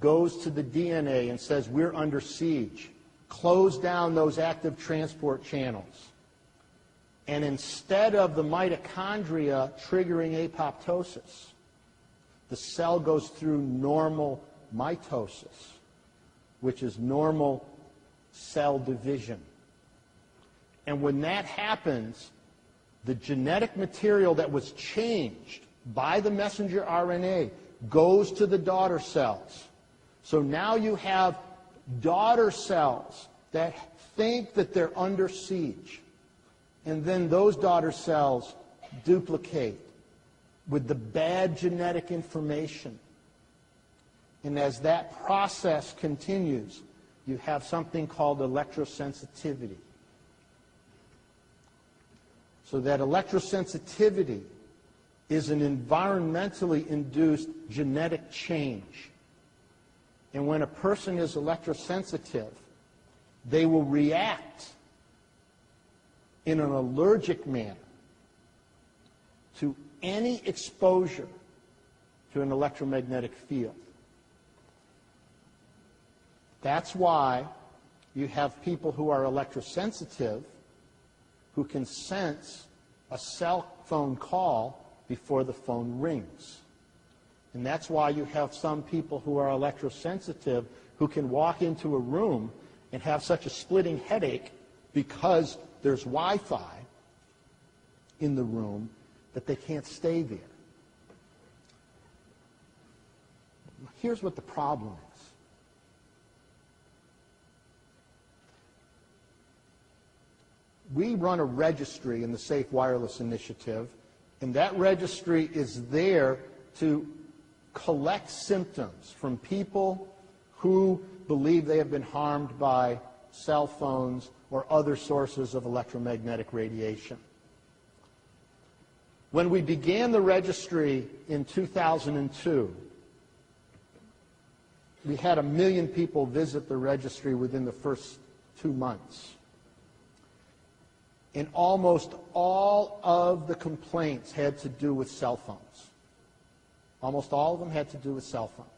goes to the DNA and says, we're under siege. Close down those active transport channels. And instead of the mitochondria triggering apoptosis, the cell goes through normal mitosis, which is normal cell division. And when that happens, the genetic material that was changed by the messenger RNA goes to the daughter cells. So now you have daughter cells that think that they're under siege. And then those daughter cells duplicate with the bad genetic information. And as that process continues, you have something called electrosensitivity. So that electrosensitivity is an environmentally induced genetic change. And when a person is electrosensitive, they will react in an allergic manner to any exposure to an electromagnetic field. That's why you have people who are electrosensitive who can sense a cell phone call before the phone rings. And that's why you have some people who are electrosensitive who can walk into a room and have such a splitting headache because there's Wi-Fi in the room that they can't stay there. Here's what the problem is. We run a registry in the Safe Wireless Initiative, and that registry is there to collect symptoms from people who believe they have been harmed by cell phones or other sources of electromagnetic radiation. When we began the registry in 2002, we had 1 million people visit the registry within the first 2 months. And almost all of the complaints had to do with cell phones. Almost all of them had to do with cell phones.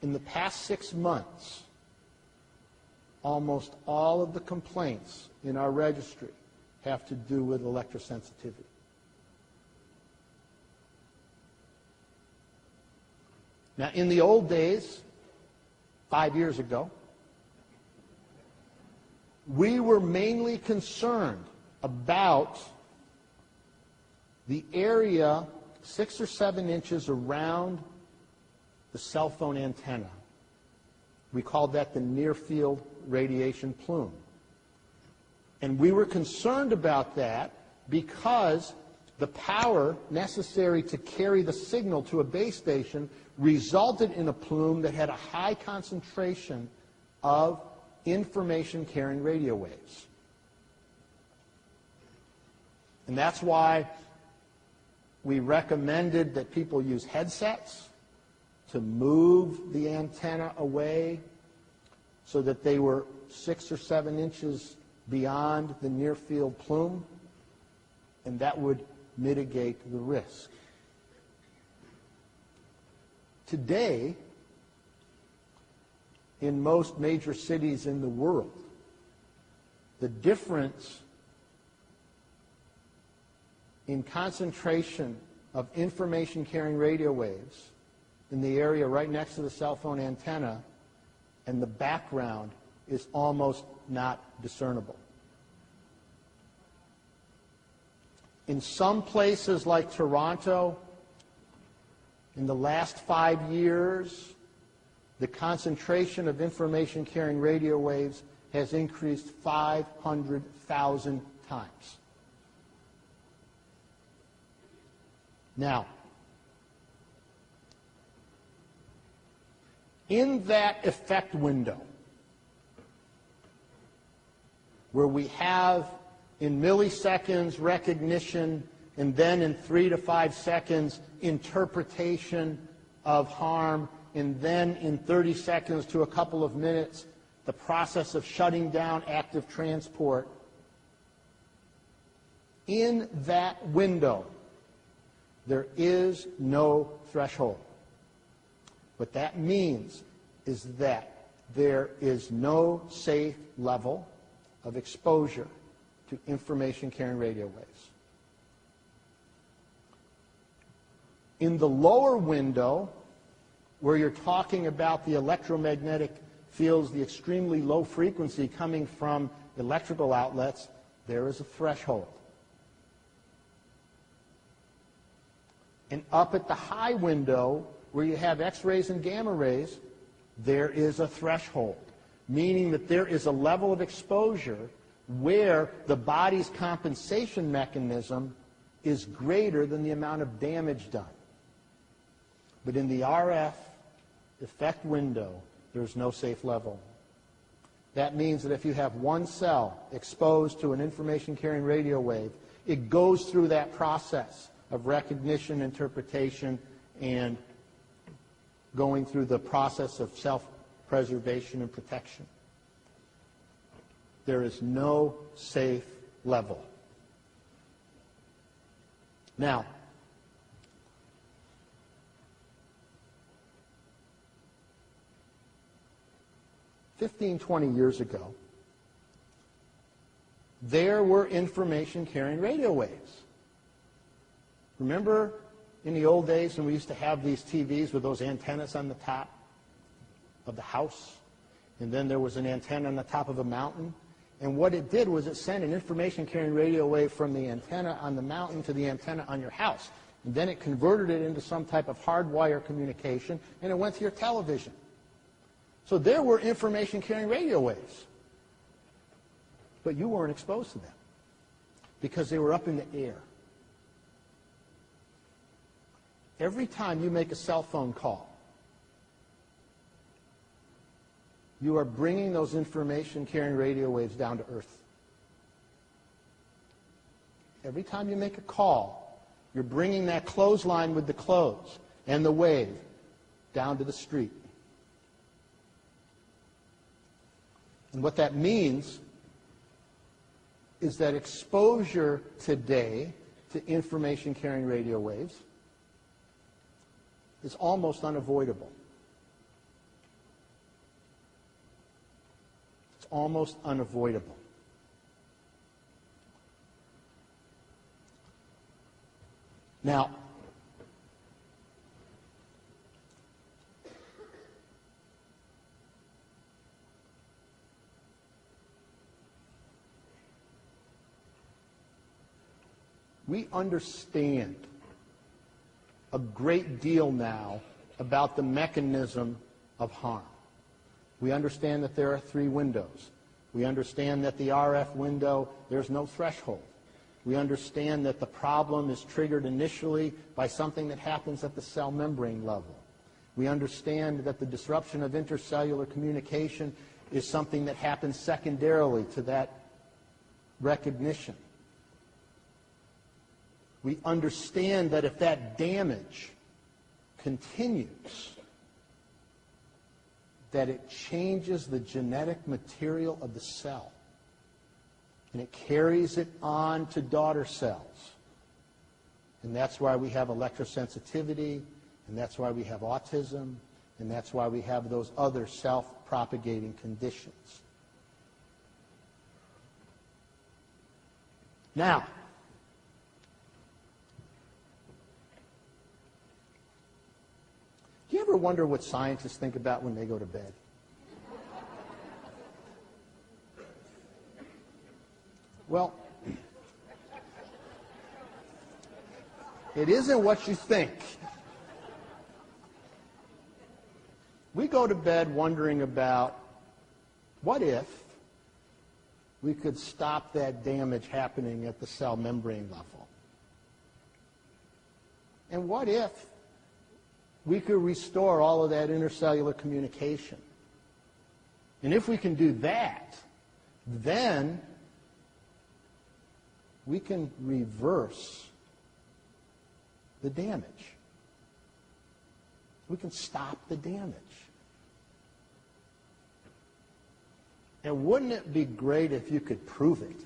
In the past 6 months, almost all of the complaints in our registry have to do with electrosensitivity. Now, in the old days, 5 years ago, we were mainly concerned about the area 6 or 7 inches around the cell phone antenna. We called that the near-field radiation plume. And we were concerned about that because the power necessary to carry the signal to a base station resulted in a plume that had a high concentration of information-carrying radio waves. And that's why we recommended that people use headsets to move the antenna away so that they were 6 or 7 inches beyond the near-field plume, and that would mitigate the risk. Today, in most major cities in the world, the difference in concentration of information-carrying radio waves in the area right next to the cell phone antenna and the background is almost not discernible. In some places like Toronto, in the last 5 years, the concentration of information-carrying radio waves has increased 500,000 times. Now, in that effect window, where we have in milliseconds recognition and then in 3 to 5 seconds interpretation of harm, and then in 30 seconds to a couple of minutes the process of shutting down active transport. In that window, There is no threshold. What that means is that there is no safe level of exposure to information carrying radio waves. In the lower window, where you're talking about the electromagnetic fields, the extremely low frequency coming from electrical outlets, there is a threshold. And up at the high window, where you have X-rays and gamma rays, there is a threshold, meaning that there is a level of exposure where the body's compensation mechanism is greater than the amount of damage done. But in the RF effect window, there's no safe level. That means that if you have one cell exposed to an information-carrying radio wave, it goes through that process of recognition, interpretation, and going through the process of self-preservation and protection. There is no safe level. Now, $15, $20 years ago, there were information-carrying radio waves. Remember in the old days when we used to have these TVs with those antennas on the top of the house? And then there was an antenna on the top of a mountain. And what it did was it sent an information-carrying radio wave from the antenna on the mountain to the antenna on your house. And then it converted it into some type of hardwire communication, and it went to your television. So there were information-carrying radio waves. But you weren't exposed to them because they were up in the air. Every time you make a cell phone call, you are bringing those information-carrying radio waves down to Earth. Every time you make a call, you're bringing that clothesline with the clothes and the wave down to the street. And what that means is that exposure today to information-carrying radio waves is almost unavoidable. It's almost unavoidable. Now, we understand a great deal now about the mechanism of harm. We understand that there are three windows. We understand that the RF window, there's no threshold. We understand that the problem is triggered initially by something that happens at the cell membrane level. We understand that the disruption of intercellular communication is something that happens secondarily to that recognition. We understand that if that damage continues, that it changes the genetic material of the cell. And it carries it on to daughter cells. And that's why we have electrosensitivity, and that's why we have autism, and that's why we have those other self-propagating conditions. Now, do you ever wonder what scientists think about when they go to bed? Well, it isn't what you think. We go to bed wondering about what if we could stop that damage happening at the cell membrane level? And what if we could restore all of that intercellular communication? And if we can do that, then we can reverse the damage. We can stop the damage. And wouldn't it be great if you could prove it?